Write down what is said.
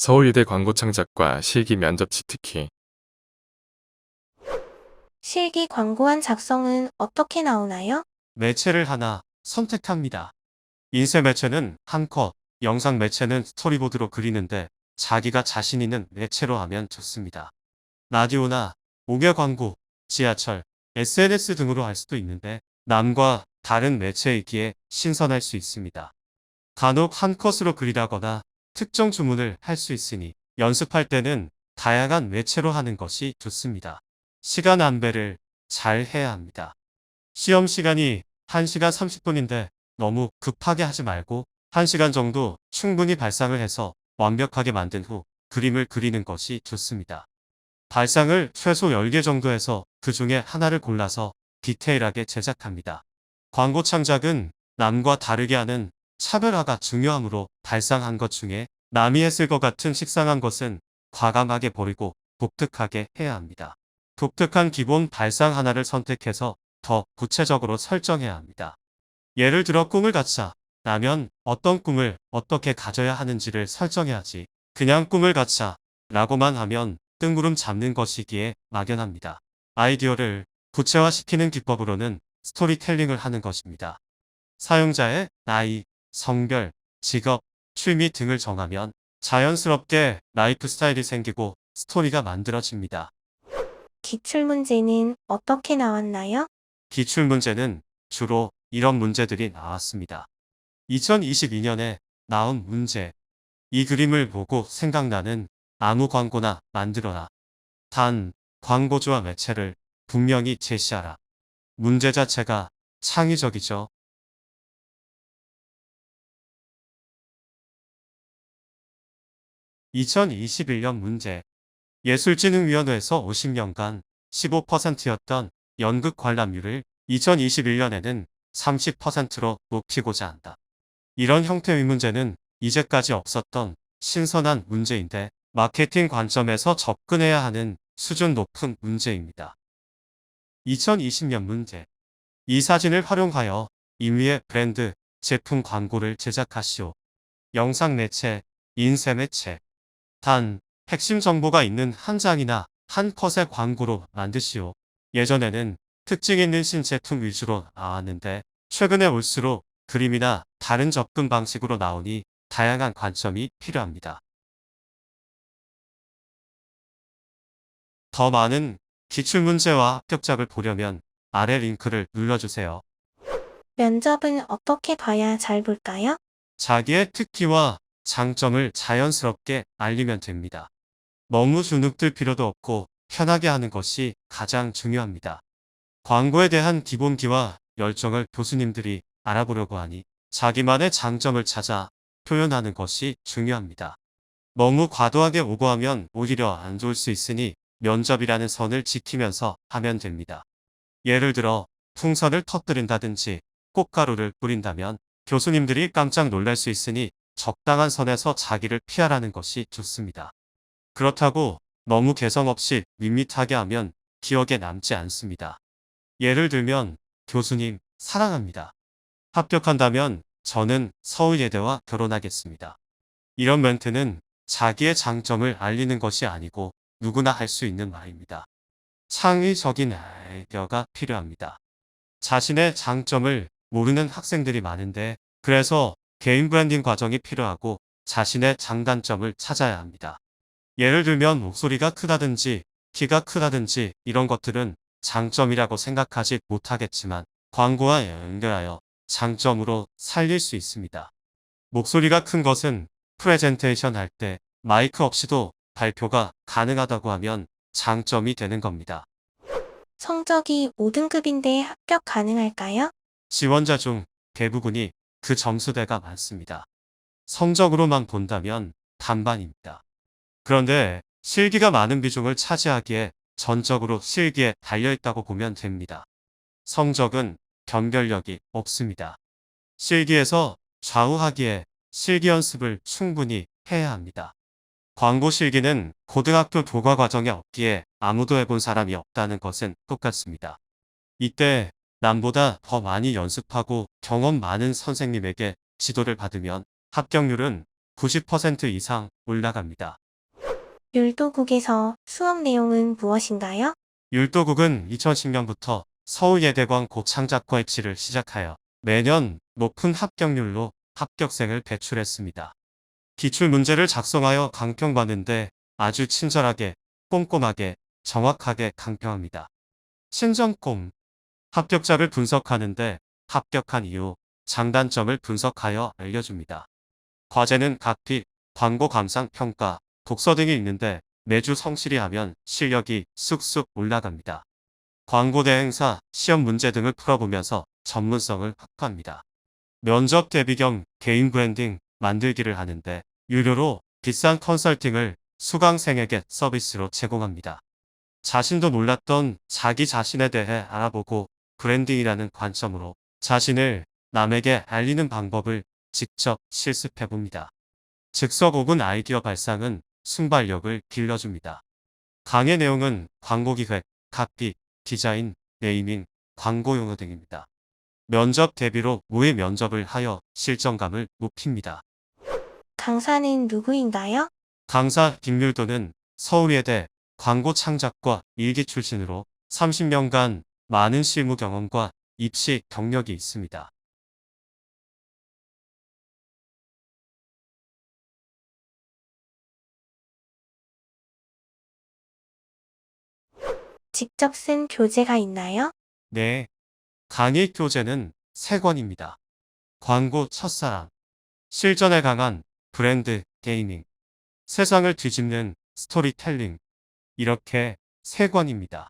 서울예대 광고 창작과 실기 면접치 특히 실기 광고안 작성은 어떻게 나오나요? 매체를 하나 선택합니다. 인쇄 매체는 한 컷, 영상 매체는 스토리보드로 그리는데 자기가 자신 있는 매체로 하면 좋습니다. 라디오나 옥외 광고, 지하철, SNS 등으로 할 수도 있는데 남과 다른 매체이기에 신선할 수 있습니다. 간혹 한 컷으로 그리다거나 특정 주문을 할 수 있으니 연습할 때는 다양한 매체로 하는 것이 좋습니다. 시간 안배를 잘 해야 합니다. 시험 시간이 1시간 30분인데 너무 급하게 하지 말고 1시간 정도 충분히 발상을 해서 완벽하게 만든 후 그림을 그리는 것이 좋습니다. 발상을 최소 10개 정도 해서 그 중에 하나를 골라서 디테일하게 제작합니다. 광고 창작은 남과 다르게 하는 차별화가 중요하므로 발상한 것 중에 남이 했을 것 같은 식상한 것은 과감하게 버리고 독특하게 해야 합니다. 독특한 기본 발상 하나를 선택해서 더 구체적으로 설정해야 합니다. 예를 들어 꿈을 갖자 라면 어떤 꿈을 어떻게 가져야 하는지를 설정해야지 그냥 꿈을 갖자 라고만 하면 뜬구름 잡는 것이기에 막연합니다. 아이디어를 구체화시키는 기법으로는 스토리텔링을 하는 것입니다. 사용자의 나이, 성별, 직업, 취미 등을 정하면 자연스럽게 라이프 스타일이 생기고 스토리가 만들어집니다. 기출문제는 어떻게 나왔나요? 기출문제는 주로 이런 문제들이 나왔습니다. 2022년에 나온 문제. 이 그림을 보고 생각나는 아무 광고나 만들어라. 단, 광고주와 매체를 분명히 제시하라. 문제 자체가 창의적이죠. 2021년 문제. 예술진흥위원회에서 50년간 15%였던 연극 관람률을 2021년에는 30%로 높이고자 한다. 이런 형태의 문제는 이제까지 없었던 신선한 문제인데 마케팅 관점에서 접근해야 하는 수준 높은 문제입니다. 2020년 문제. 이 사진을 활용하여 임의의 브랜드, 제품 광고를 제작하시오. 영상 매체, 인쇄 매체. 단, 핵심 정보가 있는 한 장이나 한 컷의 광고로 만드시오. 예전에는 특징 있는 신제품 위주로 나왔는데 최근에 올수록 그림이나 다른 접근 방식으로 나오니 다양한 관점이 필요합니다. 더 많은 기출문제와 합격작을 보려면 아래 링크를 눌러주세요. 면접은 어떻게 봐야 잘 볼까요? 자기의 특기와 장점을 자연스럽게 알리면 됩니다. 너무 주눅들 필요도 없고 편하게 하는 것이 가장 중요합니다. 광고에 대한 기본기와 열정을 교수님들이 알아보려고 하니 자기만의 장점을 찾아 표현하는 것이 중요합니다. 너무 과도하게 오버하면 오히려 안 좋을 수 있으니 면접이라는 선을 지키면서 하면 됩니다. 예를 들어 풍선을 터뜨린다든지 꽃가루를 뿌린다면 교수님들이 깜짝 놀랄 수 있으니 적당한 선에서 자기를 피하라는 것이 좋습니다. 그렇다고 너무 개성 없이 밋밋하게 하면 기억에 남지 않습니다. 예를 들면 교수님 사랑합니다. 합격한다면 저는 서울예대와 결혼하겠습니다. 이런 멘트는 자기의 장점을 알리는 것이 아니고 누구나 할 수 있는 말입니다. 창의적인 아이디어가 필요합니다. 자신의 장점을 모르는 학생들이 많은데 그래서 개인 브랜딩 과정이 필요하고 자신의 장단점을 찾아야 합니다. 예를 들면 목소리가 크다든지 키가 크다든지 이런 것들은 장점이라고 생각하지 못하겠지만 광고와 연결하여 장점으로 살릴 수 있습니다. 목소리가 큰 것은 프레젠테이션 할 때 마이크 없이도 발표가 가능하다고 하면 장점이 되는 겁니다. 성적이 5등급인데 합격 가능할까요? 지원자 중 대부분이 그 점수대가 많습니다. 성적으로만 본다면 반반입니다. 그런데 실기가 많은 비중을 차지하기에 전적으로 실기에 달려있다고 보면 됩니다. 성적은 변별력이 없습니다. 실기에서 좌우하기에 실기 연습을 충분히 해야 합니다. 광고 실기는 고등학교 교과 과정에 없기에 아무도 해본 사람이 없다는 것은 똑같습니다. 이때 남보다 더 많이 연습하고 경험 많은 선생님에게 지도를 받으면 합격률은 90% 이상 올라갑니다. 율도국에서 수업 내용은 무엇인가요? 율도국은 2010년부터 서울예대관 고창작과 입시를 시작하여 매년 높은 합격률로 합격생을 배출했습니다. 기출문제를 작성하여 강평받는데 아주 친절하게, 꼼꼼하게, 정확하게 강평합니다. 친정꼼. 합격자를 분석하는데 합격한 이유, 장단점을 분석하여 알려줍니다. 과제는 각픽, 광고 감상 평가, 독서 등이 있는데 매주 성실히 하면 실력이 쑥쑥 올라갑니다. 광고 대행사, 시험 문제 등을 풀어보면서 전문성을 확보합니다. 면접 대비 겸 개인 브랜딩 만들기를 하는데 유료로 비싼 컨설팅을 수강생에게 서비스로 제공합니다. 자신도 몰랐던 자기 자신에 대해 알아보고 브랜딩이라는 관점으로 자신을 남에게 알리는 방법을 직접 실습해봅니다. 즉석 혹은 아이디어 발상은 순발력을 길러줍니다. 강의 내용은 광고 기획, 카피, 디자인, 네이밍, 광고 용어 등입니다. 면접 대비로 모의 면접을 하여 실정감을 높입니다. 강사는 누구인가요? 강사 김율도는 서울예대 광고 창작과 일기 출신으로 30년간 많은 실무 경험과 입시 경력이 있습니다. 직접 쓴 교재가 있나요? 네. 강의 교재는 3권입니다. 광고 첫사랑, 실전에 강한 브랜드 게이밍, 세상을 뒤집는 스토리텔링, 이렇게 3권입니다.